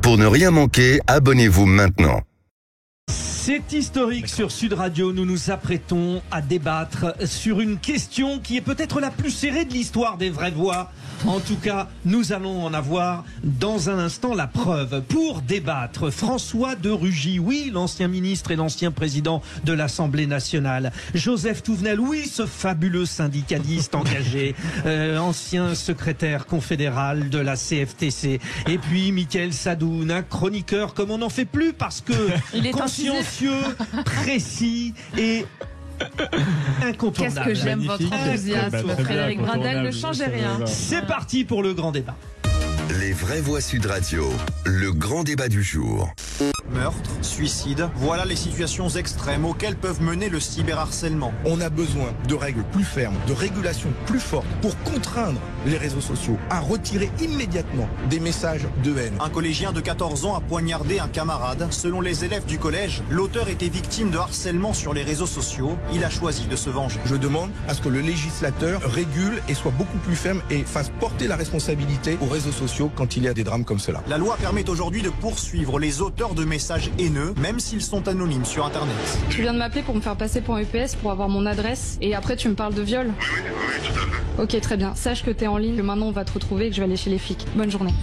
Pour ne rien manquer, abonnez-vous maintenant. C'est historique sur Sud Radio. Nous nous apprêtons à débattre sur une question qui est peut-être la plus serrée de l'histoire des vraies voix. En tout cas, nous allons en avoir dans un instant la preuve. Pour débattre, François de Rugy, oui, l'ancien ministre et l'ancien président de l'Assemblée nationale. Joseph Touvenel, oui, ce fabuleux syndicaliste engagé, ancien secrétaire confédéral de la CFTC. Et puis Mickaël Sadoun, un chroniqueur comme on n'en fait plus parce que il est consciencieux, précis et incontournable. Qu'est-ce que j'aime votre enthousiasme, Frédéric Bradel, ne changez rien. C'est parti pour le grand débat. Les vraies voix Sud Radio, le grand débat du jour. Meurtre, suicide, voilà les situations extrêmes auxquelles peuvent mener le cyberharcèlement. On a besoin de règles plus fermes, de régulations plus fortes pour contraindre les réseaux sociaux à retirer immédiatement des messages de haine. Un collégien de 14 ans a poignardé un camarade. Selon les élèves du collège, l'auteur était victime de harcèlement sur les réseaux sociaux. Il a choisi de se venger. Je demande à ce que le législateur régule et soit beaucoup plus ferme et fasse porter la responsabilité aux réseaux sociaux quand il y a des drames comme cela. La loi permet aujourd'hui de poursuivre les auteurs de messages haineux, même s'ils sont anonymes sur Internet. Tu viens de m'appeler pour me faire passer pour un UPS, pour avoir mon adresse, et après tu me parles de viol? Oui, tout à fait. Ok, très bien. Sache que t'es en ligne, que maintenant on va te retrouver et que je vais aller chez les flics. Bonne journée.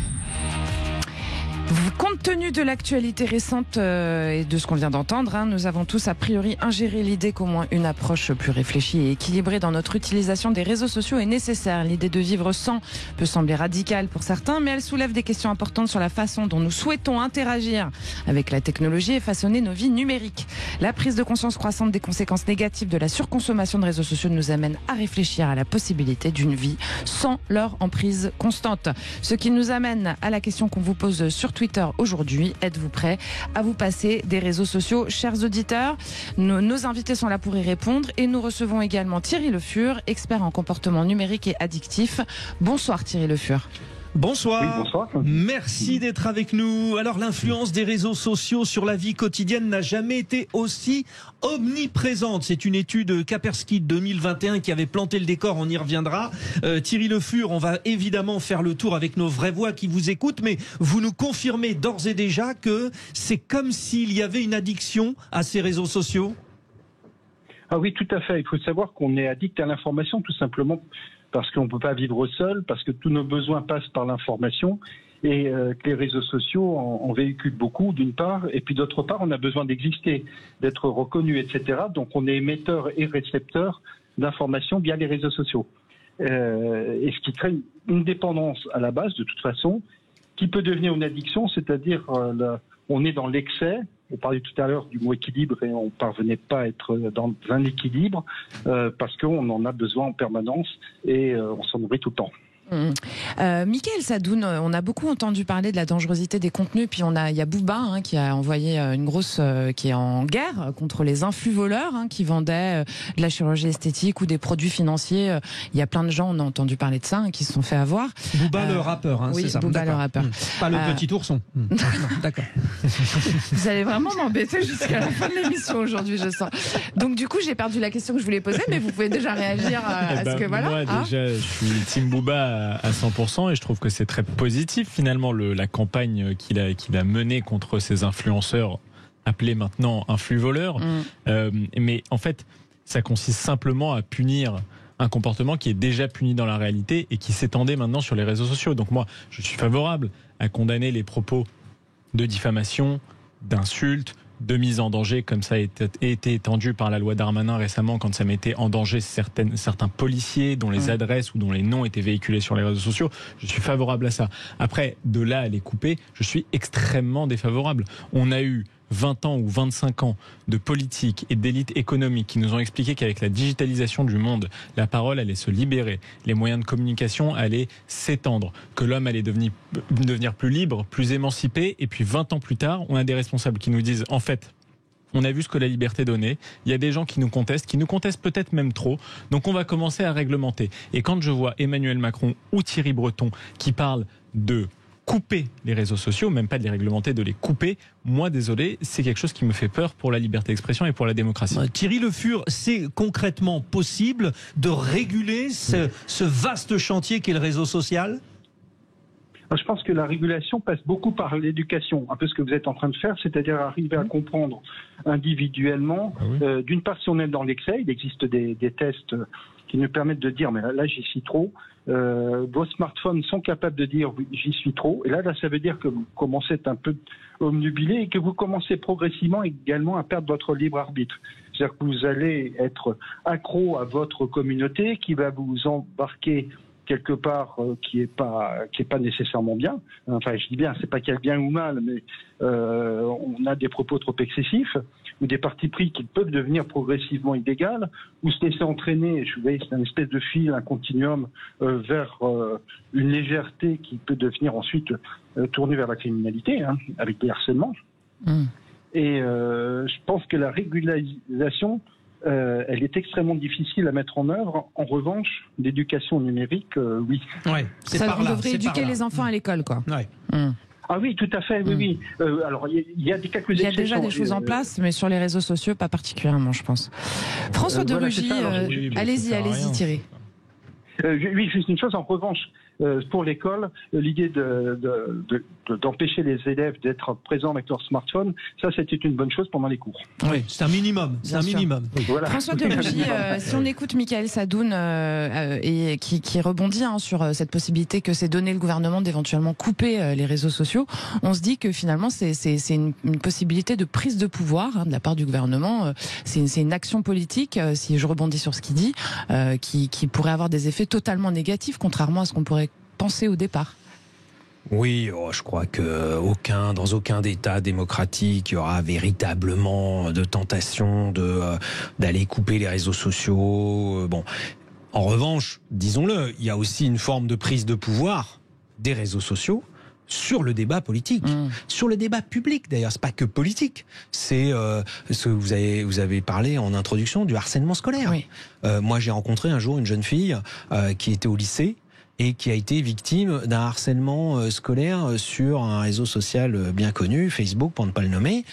Compte tenu de l'actualité récente et de ce qu'on vient d'entendre, nous avons tous a priori ingéré l'idée qu'au moins une approche plus réfléchie et équilibrée dans notre utilisation des réseaux sociaux est nécessaire. L'idée de vivre sans peut sembler radicale pour certains, mais elle soulève des questions importantes sur la façon dont nous souhaitons interagir avec la technologie et façonner nos vies numériques. La prise de conscience croissante des conséquences négatives de la surconsommation de réseaux sociaux nous amène à réfléchir à la possibilité d'une vie sans leur emprise constante. Ce qui nous amène à la question qu'on vous pose sur Twitter aujourd'hui. Êtes-vous prêts à vous passer des réseaux sociaux, chers auditeurs? Nos invités sont là pour y répondre et nous recevons également Thierry Le Fur, expert en comportement numérique et addictif. Bonsoir Thierry Le Fur. Bonsoir. Oui, bonsoir. Merci d'être avec nous. Alors, l'influence des réseaux sociaux sur la vie quotidienne n'a jamais été aussi omniprésente. C'est une étude Kaspersky 2021 qui avait planté le décor, on y reviendra. Thierry Le Fur, on va évidemment faire le tour avec nos vraies voix qui vous écoutent, mais vous nous confirmez d'ores et déjà que c'est comme s'il y avait une addiction à ces réseaux sociaux? Ah oui, tout à fait. Il faut savoir qu'on est addict à l'information, tout simplement parce qu'on ne peut pas vivre seul, parce que tous nos besoins passent par l'information et que les réseaux sociaux en véhiculent beaucoup, d'une part, et puis d'autre part, on a besoin d'exister, d'être reconnu, etc. Donc on est émetteur et récepteur d'informations via les réseaux sociaux. Et ce qui crée une dépendance à la base, de toute façon, qui peut devenir une addiction, c'est-à-dire on est dans l'excès. On parlait tout à l'heure du mot équilibre et on ne parvenait pas à être dans un équilibre parce qu'on en a besoin en permanence et on s'en nourrit tout le temps. Mickaël Sadoun, on a beaucoup entendu parler de la dangerosité des contenus, puis il y a Booba qui a envoyé une grosse qui est en guerre contre les influx voleurs qui vendaient de la chirurgie esthétique ou des produits financiers. Il y a plein de gens, on a entendu parler de ça, qui se sont fait avoir. Booba le rappeur, oui, c'est ça. Booba le rappeur. Pas le petit ourson. Non, d'accord. Vous allez vraiment m'embêter jusqu'à la fin de l'émission aujourd'hui, je sens. Donc du coup, j'ai perdu la question que je voulais poser, mais vous pouvez déjà réagir à ce que voilà. Moi, déjà, je suis team Booba à 100% et je trouve que c'est très positif finalement la campagne qu'il a menée contre ces influenceurs appelés maintenant influx voleurs. Mais en fait, ça consiste simplement à punir un comportement qui est déjà puni dans la réalité et qui s'étendait maintenant sur les réseaux sociaux. Donc moi, je suis favorable à condamner les propos de diffamation, d'insultes, de mise en danger, comme ça a été étendu par la loi Darmanin récemment, quand ça mettait en danger certains policiers dont les adresses ou dont les noms étaient véhiculés sur les réseaux sociaux. Je suis favorable à ça. Après, de là à les couper, je suis extrêmement défavorable. On a eu 20 ans ou 25 ans de politique et d'élite économique qui nous ont expliqué qu'avec la digitalisation du monde, la parole allait se libérer, les moyens de communication allaient s'étendre, que l'homme allait devenir plus libre, plus émancipé. Et puis 20 ans plus tard, on a des responsables qui nous disent en fait, on a vu ce que la liberté donnait. Il y a des gens qui nous contestent peut-être même trop. Donc on va commencer à réglementer. Et quand je vois Emmanuel Macron ou Thierry Breton qui parlent de couper les réseaux sociaux, même pas de les réglementer, de les couper, moi désolé, c'est quelque chose qui me fait peur pour la liberté d'expression et pour la démocratie. Thierry Le Fur, c'est concrètement possible de réguler ce vaste chantier qu'est le réseau social ? Je pense que la régulation passe beaucoup par l'éducation, un peu ce que vous êtes en train de faire, c'est-à-dire arriver à comprendre individuellement. D'une part, si on est dans l'excès, il existe des tests qui nous permettent de dire, mais là j'y suis trop. Vos smartphones sont capables de dire j'y suis trop. Et là, ça veut dire que vous commencez à être un peu omnubilé et que vous commencez progressivement également à perdre votre libre arbitre. C'est-à-dire que vous allez être accro à votre communauté qui va vous embarquer quelque part qui est pas nécessairement bien. Enfin, je dis bien, c'est pas qu'il y a bien ou mal, mais on a des propos trop excessifs ou des partis pris qui peuvent devenir progressivement illégales, ou se laisser entraîner. Je voyais, c'est une espèce de fil, un continuum vers une légèreté qui peut devenir ensuite tournée vers la criminalité, avec des harcèlements. Et je pense que la régularisation elle est extrêmement difficile à mettre en œuvre. En revanche, l'éducation numérique, oui. Ouais, c'est ça, par on là, devrait c'est éduquer par là. les enfants à l'école, quoi. Ouais. Ah oui, tout à fait, oui. Alors, il y a quelques Il y a exceptions. déjà des choses en place, mais sur les réseaux sociaux, pas particulièrement, je pense. François de voilà, c'est Rugy, ça. Alors, allez-y, Thierry. Oui, juste une chose, en revanche, pour l'école, l'idée d'empêcher les élèves d'être présents avec leur smartphone, ça c'était une bonne chose pendant les cours. Oui, c'est un minimum. C'est Bien un sûr. minimum. Voilà. François de Rugy, si on écoute Michael Sadoun et qui rebondit sur cette possibilité que c'est donner le gouvernement d'éventuellement couper les réseaux sociaux, on se dit que finalement c'est une possibilité de prise de pouvoir de la part du gouvernement. C'est une action politique, si je rebondis sur ce qu'il dit, qui pourrait avoir des effets totalement négatifs, contrairement à ce qu'on pourrait penser au départ. Oui, je crois que dans aucun État démocratique, il y aura véritablement de tentation d'aller couper les réseaux sociaux. Bon, en revanche, disons-le, il y a aussi une forme de prise de pouvoir des réseaux sociaux sur le débat politique, sur le débat public d'ailleurs. C'est pas que politique, c'est ce que vous avez parlé en introduction du harcèlement scolaire. Oui. Moi, j'ai rencontré un jour une jeune fille qui était au lycée et qui a été victime d'un harcèlement scolaire sur un réseau social bien connu, Facebook pour ne pas le nommer.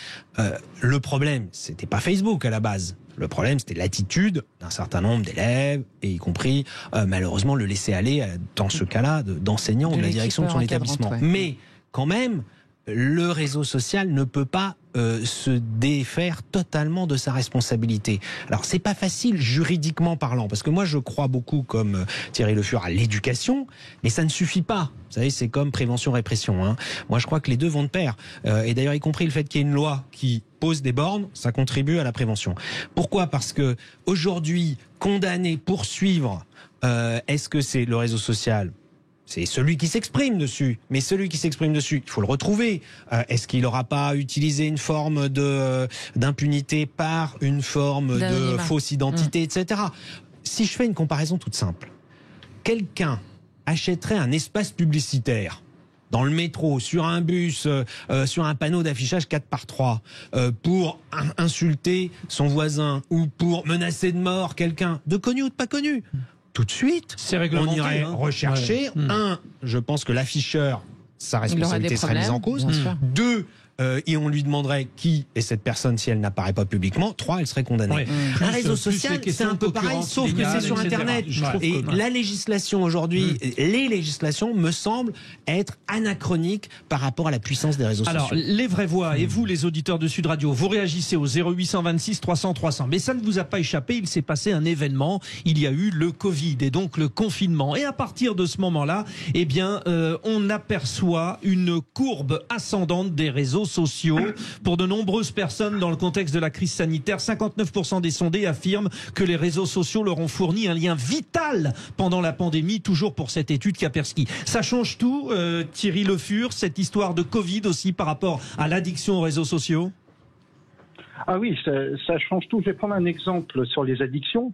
Le problème, c'était pas Facebook à la base. Le problème, c'était l'attitude d'un certain nombre d'élèves, et y compris malheureusement le laisser aller dans ce cas-là d'enseignants ou de la direction de son établissement. Ouais. Mais quand même, le réseau social ne peut pas se défaire totalement de sa responsabilité. Alors c'est pas facile juridiquement parlant, parce que moi je crois beaucoup, comme Thierry Le Fur, à l'éducation, mais ça ne suffit pas. Vous savez, c'est comme prévention-répression. Moi je crois que les deux vont de pair. Et d'ailleurs, y compris le fait qu'il y ait une loi qui pose des bornes, ça contribue à la prévention. Pourquoi ? Parce que aujourd'hui, condamner, poursuivre, est-ce que c'est le réseau social ? C'est celui qui s'exprime dessus. Mais celui qui s'exprime dessus, il faut le retrouver. Est-ce qu'il n'aura pas utilisé une forme d'impunité par une forme de fausse identité, etc. Si je fais une comparaison toute simple, quelqu'un achèterait un espace publicitaire dans le métro, sur un bus, sur un panneau d'affichage 4x3, pour insulter son voisin ou pour menacer de mort quelqu'un, de connu ou de pas connu. Tout de suite, on irait rechercher. Je pense que l'afficheur, sa responsabilité serait mise en cause. 2, et on lui demanderait qui est cette personne si elle n'apparaît pas publiquement. 3, elle serait condamnée. Ouais. Un réseau social, c'est un peu pareil, sauf que c'est sur Internet. Et la législation aujourd'hui, les législations me semblent être anachroniques par rapport à la puissance des réseaux sociaux. Alors, les vraies voix, et vous, les auditeurs de Sud Radio, vous réagissez au 0826 300 300. Mais ça ne vous a pas échappé, il s'est passé un événement. Il y a eu le Covid et donc le confinement. Et à partir de ce moment-là, eh bien, on aperçoit une courbe ascendante des réseaux sociaux. Pour de nombreuses personnes dans le contexte de la crise sanitaire, 59% des sondés affirment que les réseaux sociaux leur ont fourni un lien vital pendant la pandémie, toujours pour cette étude Kaspersky. Ça change tout, Thierry Le Fur, cette histoire de Covid aussi par rapport à l'addiction aux réseaux sociaux? Ah oui, ça change tout. Je vais prendre un exemple sur les addictions.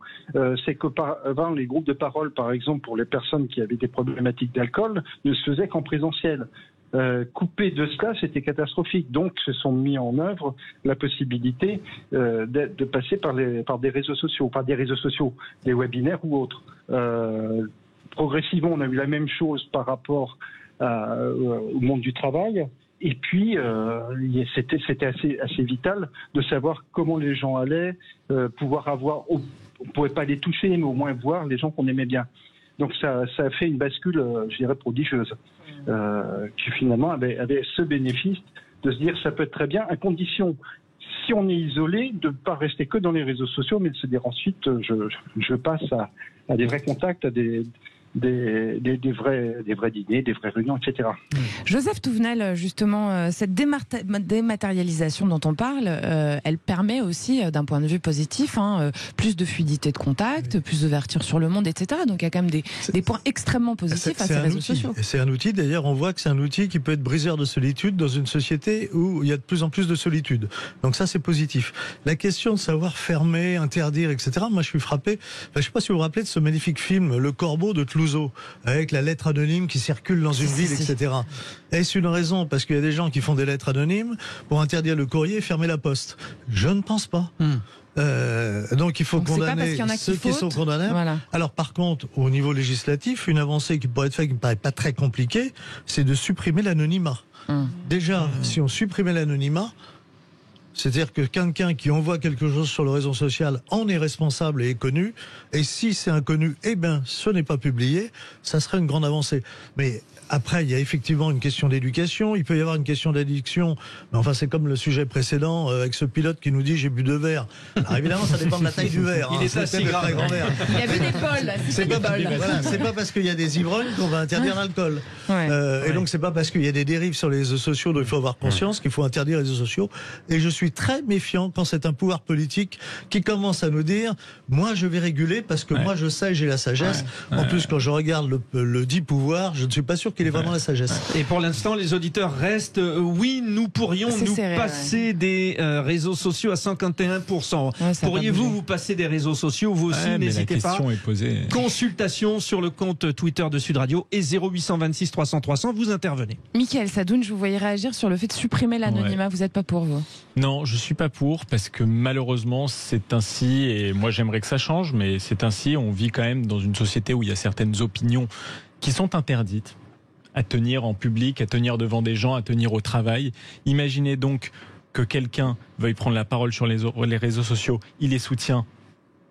C'est qu'auparavant, les groupes de parole, par exemple, pour les personnes qui avaient des problématiques d'alcool, ne se faisaient qu'en présentiel. Coupé de cela, c'était catastrophique. Donc, se sont mis en œuvre la possibilité de passer par des réseaux sociaux, des webinaires ou autres. Progressivement, on a eu la même chose par rapport au monde du travail. Et puis, c'était assez vital de savoir comment les gens allaient, pouvoir avoir. On ne pouvait pas les toucher, mais au moins voir les gens qu'on aimait bien. Donc ça a fait une bascule, je dirais, prodigieuse, qui finalement avait ce bénéfice de se dire ça peut être très bien, à condition, si on est isolé, de ne pas rester que dans les réseaux sociaux, mais de se dire ensuite je passe à des vrais contacts, à des vrais dîners, des vraies réunions, etc. Joseph Touvenel, justement, cette dématérialisation dont on parle, elle permet aussi, d'un point de vue positif, plus de fluidité de contact, plus d'ouverture sur le monde, etc. Donc il y a quand même des points extrêmement positifs à ces réseaux sociaux. C'est un outil, d'ailleurs, on voit que c'est un outil qui peut être briseur de solitude dans une société où il y a de plus en plus de solitude. Donc ça, c'est positif. La question de savoir fermer, interdire, etc., moi je suis frappé, je ne sais pas si vous vous rappelez de ce magnifique film, Le Corbeau de Toulouse, avec la lettre anonyme qui circule dans une ville, etc. Est-ce une raison parce qu'il y a des gens qui font des lettres anonymes pour interdire le courrier et fermer la poste? Je ne pense pas. Donc il faut condamner ceux qui sont condamnables. Voilà. Alors par contre, au niveau législatif, une avancée qui pourrait être faite, qui ne paraît pas très compliquée, c'est de supprimer l'anonymat. Déjà, si on supprimait l'anonymat, c'est-à-dire que quelqu'un qui envoie quelque chose sur le réseau social en est responsable et est connu, et si c'est inconnu, ce n'est pas publié, ça serait une grande avancée. Mais après, il y a effectivement une question d'éducation, il peut y avoir une question d'addiction, mais enfin c'est comme le sujet précédent avec ce pilote qui nous dit j'ai bu 2 verres. Alors évidemment, ça dépend de la taille du verre. Il est assez grave. Il y a bu des bols. C'est pas parce qu'il y a des ivrognes qu'on va interdire l'alcool. Et donc c'est pas parce qu'il y a des dérives sur les réseaux sociaux dont il faut avoir conscience qu'il faut interdire les réseaux sociaux. Et je suis très méfiant quand c'est un pouvoir politique qui commence à nous dire moi je vais réguler parce que moi je sais, j'ai la sagesse. En plus, quand je regarde le dit pouvoir, je ne suis pas sûr qu'il ait vraiment la sagesse. Et pour l'instant, les auditeurs restent oui, nous pourrions passer des réseaux sociaux à 51%. Pourriez-vous vous passer des réseaux sociaux? Vous aussi, n'hésitez pas. Est posée. Consultation sur le compte Twitter de Sud Radio et 0826 300 300, vous intervenez. Mickaël Sadoun, je vous voyais réagir sur le fait de supprimer l'anonymat. Vous n'êtes pas pour, vous? Non, je suis pas pour, parce que malheureusement c'est ainsi, et moi j'aimerais que ça change, mais c'est ainsi. On vit quand même dans une société où il y a certaines opinions qui sont interdites à tenir en public, à tenir devant des gens, à tenir au travail. Imaginez donc que quelqu'un veuille prendre la parole sur les réseaux sociaux, il les soutient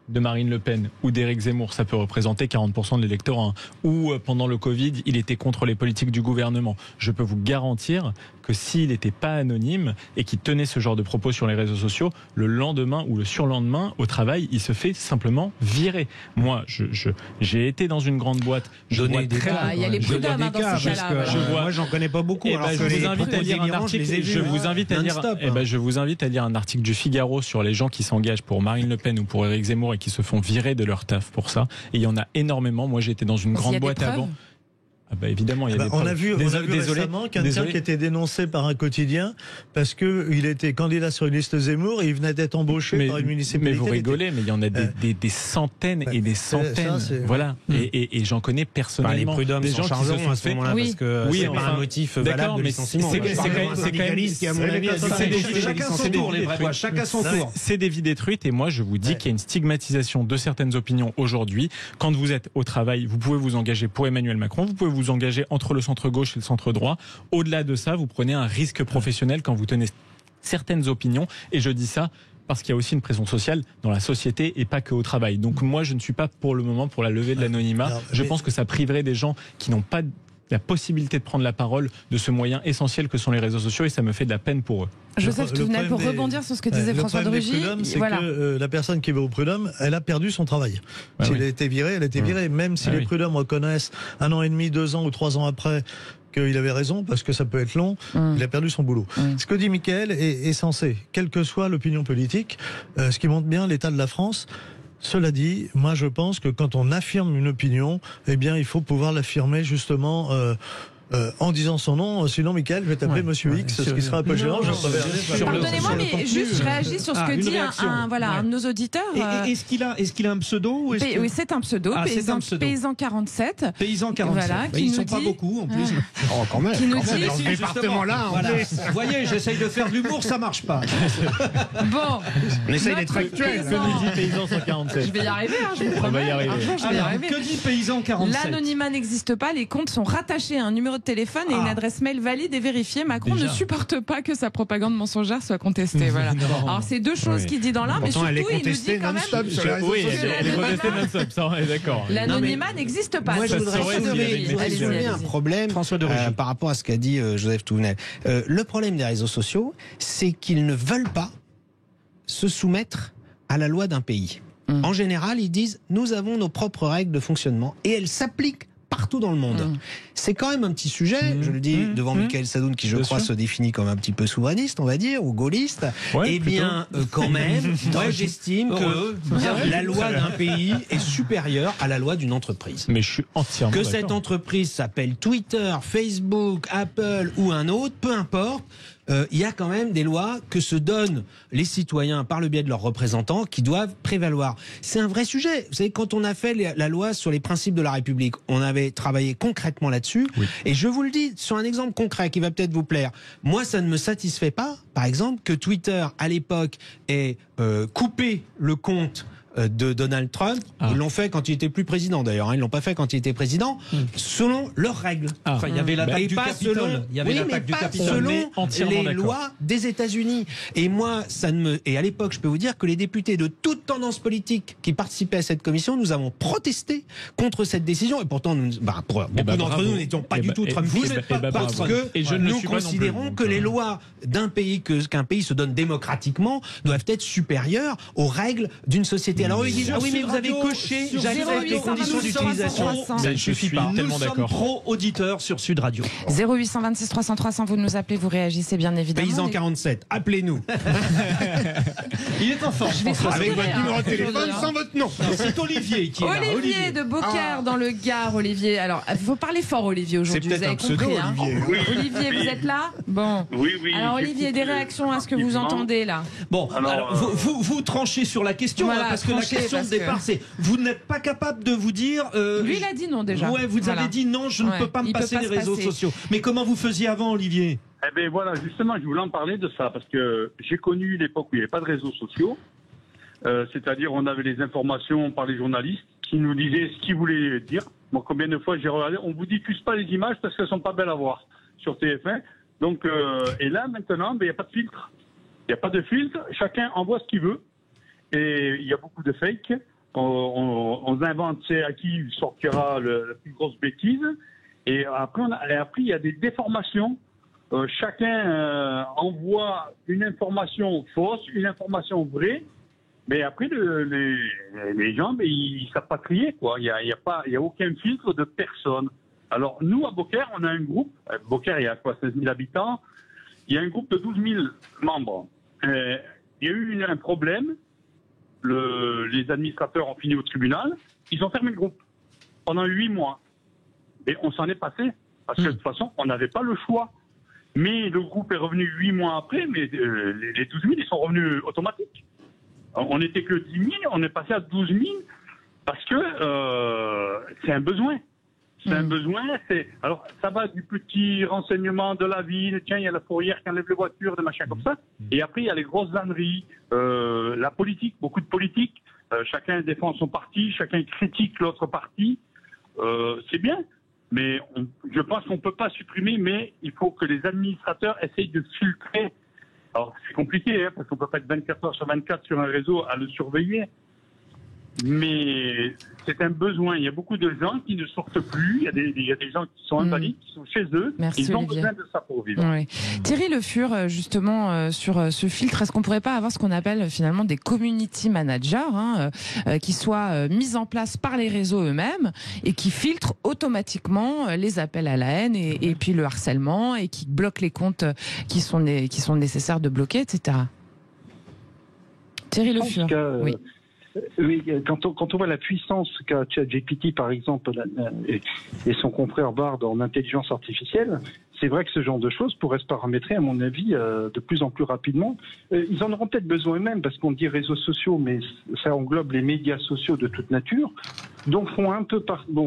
de Marine Le Pen ou d'Éric Zemmour, ça peut représenter 40% de l'électorat. Ou pendant le Covid, il était contre les politiques du gouvernement. Je peux vous garantir que s'il n'était pas anonyme et qu'il tenait ce genre de propos sur les réseaux sociaux, le lendemain ou le surlendemain, au travail, il se fait simplement virer. Moi, j'ai été dans une grande boîte. Il y a les prud'hommes dans ce cas-là. Moi, j'en connais pas beaucoup. Je vous invite à lire un article du Figaro sur les gens qui s'engagent pour Marine Le Pen ou pour Éric Zemmour et qui se font virer de leur taf pour ça. Et il y en a énormément. Moi, j'étais dans une grande boîte avant. Évidemment, il y a des on a vu récemment quelqu'un qui était dénoncé par un quotidien parce que il était candidat sur une liste Zemmour et il venait d'être embauché par une municipalité. Mais vous rigolez, mais il y en a des centaines et des centaines. Voilà. Et j'en connais personnellement. Les prud'hommes des gens qui se font à ce moment-là parce que c'est pas un motif valable de licenciement. Chacun son tour. C'est des vies détruites et moi je vous dis qu'il y a une stigmatisation de certaines opinions aujourd'hui. Quand vous êtes au travail, vous pouvez vous engager pour Emmanuel Macron, vous pouvez vous engager entre le centre gauche et le centre droit. Au-delà de ça, vous prenez un risque professionnel quand vous tenez certaines opinions. Et je dis ça parce qu'il y a aussi une pression sociale dans la société et pas que au travail. Donc moi, je ne suis pas pour le moment pour la levée de l'anonymat. Je pense que ça priverait des gens qui n'ont pas la possibilité de prendre la parole de ce moyen essentiel que sont les réseaux sociaux et ça me fait de la peine pour eux. Joseph Touvenel, pour rebondir sur ce que disait François de Rugy, c'est que la personne qui va au prud'homme, elle a perdu son travail. Si elle a été virée, elle a été virée. Même si les prud'hommes reconnaissent 1 an et demi, 2 ans ou 3 ans après qu'il avait raison, parce que ça peut être long, il a perdu son boulot. Ce que dit Mickaël est censé, quelle que soit l'opinion politique, ce qui montre bien l'état de la France. Cela dit, moi je pense que quand on affirme une opinion, il faut pouvoir l'affirmer justement en disant son nom, sinon Mickaël, je vais t'appeler Monsieur X, ce qui sera un peu gênant. Pardonnez-moi, mais juste je réagis sur ce que dit un de nos auditeurs. Est-ce qu'il a un pseudo Oui, c'est un pseudo, Paysan 47. Paysan 47. Ils sont pas beaucoup en plus. Quand même. Qui nous dit dans ce département-là. Vous voyez, j'essaye de faire de l'humour, ça marche pas. Bon, on essaye d'être factuel. Que nous dit Paysan 147? Je vais y arriver, je vous promets. Que dit Paysan 47? L'anonymat n'existe pas, les comptes sont rattachés à un numéro numéro de téléphone et une adresse mail valide et vérifiée. Macron ne supporte pas que sa propagande mensongère soit contestée. Voilà. Alors c'est deux choses qu'il dit dans l'un, mais surtout elle est il nous dit quand même. Oui, elle est contestée non-stop, ça on est d'accord. L'anonymat n'existe pas. Moi, je voudrais soulever un problème par rapport à ce qu'a dit Joseph Touvenel. Le problème des réseaux sociaux, c'est qu'ils ne veulent pas se soumettre à la loi d'un pays. En général, ils disent « nous avons nos propres règles de fonctionnement » et elles s'appliquent partout dans le monde. C'est quand même un petit sujet, je le dis devant Michael Sadoun, qui je crois se définit comme un petit peu souverainiste, on va dire, ou gaulliste. Eh bien, quand même, moi j'estime que la loi d'un pays est supérieure à la loi d'une entreprise. Mais je suis entièrement d'accord. Que cette entreprise s'appelle Twitter, Facebook, Apple ou un autre, peu importe, il y a quand même des lois que se donnent les citoyens par le biais de leurs représentants qui doivent prévaloir. C'est un vrai sujet. Vous savez, quand on a fait la loi sur les principes de la République, on avait travaillé concrètement là-dessus. Oui. Et je vous le dis, sur un exemple concret qui va peut-être vous plaire. Moi, ça ne me satisfait pas, par exemple, que Twitter, à l'époque, ait coupé le compte de Donald Trump. Ils l'ont fait quand il était plus président d'ailleurs, ils l'ont pas fait quand il était président, selon leurs règles. Enfin, il y avait l'attaque du Capitole. Il y avait l'attaque du Capitole, selon les lois des États-Unis. Et moi, et à l'époque, je peux vous dire que les députés de toute tendance politique qui participaient à cette commission, nous avons protesté contre cette décision. Et pourtant, beaucoup d'entre nous n'étions pas du tout Trumpistes, parce que nous considérons que les lois d'un pays, qu'un pays se donne démocratiquement, doivent être supérieures aux règles d'une société. Alors, ils disent, ah oui, mais vous avez coché, j'accepte les conditions d'utilisation. Ça ne suffit pas. Nous sommes pro-auditeurs sur Sud Radio. 0826 300 300, vous nous appelez, vous réagissez bien évidemment. Paysan 47, appelez-nous. Il est en forme. Avec votre numéro de téléphone, sans votre nom. C'est Olivier qui est là. Olivier de Beaucaire dans le Gard, Olivier. Alors, il faut parler fort, Olivier, aujourd'hui. C'est peut-être un pseudo, Olivier. Olivier, vous êtes là? Bon. Oui. Alors, Olivier, des réactions à ce que vous entendez là? Bon, alors, vous tranchez sur la question, voilà, parce que la question de départ, c'est vous n'êtes pas capable de vous dire. Lui, il a dit non déjà. Ouais, vous avez dit non, je ne peux pas me passer des réseaux sociaux. Mais comment vous faisiez avant, Olivier? Eh bien voilà, justement, je voulais en parler de ça, parce que j'ai connu l'époque où il n'y avait pas de réseaux sociaux. C'est-à-dire, on avait les informations par les journalistes qui nous disaient ce qu'ils voulaient dire. Moi, combien de fois j'ai regardé, on vous diffuse pas les images parce qu'elles sont pas belles à voir sur TF1. Donc, et là, maintenant, il n'y a pas de filtre. Il n'y a pas de filtre, chacun envoie ce qu'il veut. Et il y a beaucoup de fake. On invente à qui sortira la plus grosse bêtise. Et après, il y a des déformations. Chacun envoie une information fausse, une information vraie. Mais après, les gens, ils savent pas trier, quoi. Il y a aucun filtre de personne. Alors, nous, à Beaucaire, on a un groupe. Beaucaire, il y a 16 000 habitants. Il y a un groupe de 12 000 membres. Il y a eu un problème. Les administrateurs ont fini au tribunal. Ils ont fermé le groupe pendant 8 mois. Et on s'en est passé. Parce que de toute façon, on n'avait pas le choix. Mais le groupe est revenu 8 mois après. Mais les 12 000, ils sont revenus automatiques. On n'était que 10 000, on est passé à 12 000 parce que c'est un besoin. C'est un besoin. Alors, ça va du petit renseignement de la ville. Tiens, il y a la fourrière qui enlève les voitures, des machins comme ça. Et après, il y a les grosses âneries, la politique, beaucoup de politique. Chacun défend son parti, chacun critique l'autre parti. C'est bien, mais je pense qu'on ne peut pas supprimer, mais il faut que les administrateurs essayent de filtrer. Alors, c'est compliqué, parce qu'on ne peut pas être 24 heures sur 24 sur un réseau à le surveiller. Mais c'est un besoin. Il y a beaucoup de gens qui ne sortent plus. Il y a des gens qui sont invalides, qui sont chez eux. Merci, ils ont Olivier. besoin de ça pour vivre. Oui. Thierry Le Fur, justement, sur ce filtre, est-ce qu'on ne pourrait pas avoir ce qu'on appelle finalement des community managers, qui soient mis en place par les réseaux eux-mêmes et qui filtrent automatiquement les appels à la haine et puis le harcèlement et qui bloquent les comptes qui sont nécessaires de bloquer, etc. Thierry Le Fur. Oui. Oui, quand on voit la puissance qu'a ChatGPT, par exemple, et son confrère Bard en intelligence artificielle, c'est vrai que ce genre de choses pourrait se paramétrer, à mon avis, de plus en plus rapidement. Ils en auront peut-être besoin eux-mêmes, parce qu'on dit réseaux sociaux, mais ça englobe les médias sociaux de toute nature, donc vont un peu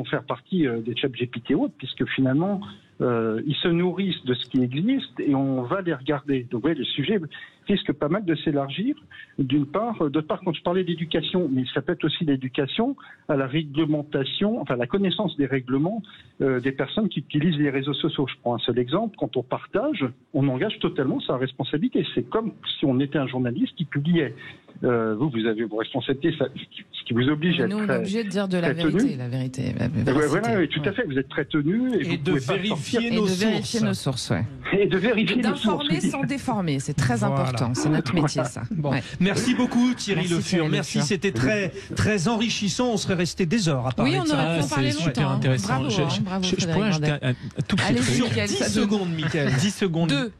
faire partie des ChatGPT et autres, puisque finalement, ils se nourrissent de ce qui existe et on va les regarder. Donc, le sujet risque pas mal de s'élargir. D'une part, d'autre part, quand je parlais d'éducation, mais ça peut être aussi l'éducation à la réglementation, enfin la connaissance des règlements des personnes qui utilisent les réseaux sociaux. Je prends un seul exemple. Quand on partage, on engage totalement sa responsabilité. C'est comme si on était un journaliste qui publiait. Vous avez vos responsabilités, ce qui vous oblige à être on est obligé de dire de la vérité, la vérité. Voilà, oui, tout à fait. Vous êtes très tenu et vous pouvez vérifier nos sources. Vérifier nos sources, ouais. Et de vérifier nos sources. D'informer sans déformer, c'est très important. C'est notre métier, ça. Bon. Ouais. Merci beaucoup Thierry Le Fur. Merci, c'était très enrichissant. On serait resté des heures à parler de ça. Oui, on aurait pu en parler longtemps. Super intéressant. Bravo, je pourrais ajouter un tout petit truc. 10 secondes, Mickaël. 10 secondes.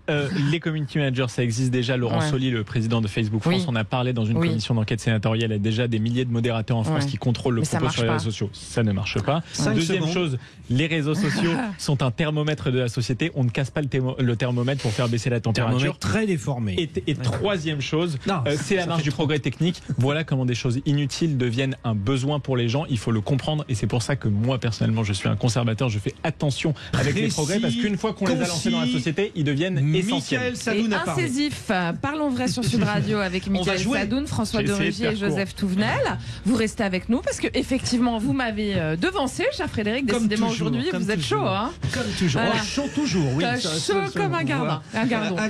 Les community managers, ça existe déjà. Laurent Soli, le président de Facebook France, on a parlé dans une commission d'enquête sénatoriale. Il y a déjà des milliers de modérateurs en France qui contrôlent le propos sur les réseaux sociaux. Ça ne marche pas. Deuxième chose, les réseaux sociaux sont un thermomètre de la société. On ne casse pas le thermomètre pour faire baisser la température. Thermomètre très déformé. Et troisième chose, c'est la marche du progrès technique. Voilà comment des choses inutiles deviennent un besoin pour les gens. Il faut le comprendre et c'est pour ça que moi personnellement je suis un conservateur. Je fais attention avec les progrès parce qu'une fois qu'on les a lancés dans la société, ils deviennent essentiels. Et incisif. Parlons vrai sur Sud Radio avec Mickaël Sadoun, François de Rugy et Joseph Touvenel. Vous restez avec nous parce que effectivement vous m'avez devancé, cher Frédéric. Décidément aujourd'hui vous êtes chaud, hein. Comme toujours. Voilà. Chaud toujours, oui. Chaud comme un gardin. Un gardon. Un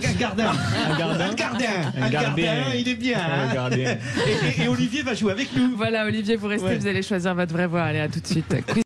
gardien, il est bien. Et Olivier va jouer avec nous. Voilà, Olivier, vous restez, vous allez choisir votre vraie voix. Allez, à tout de suite.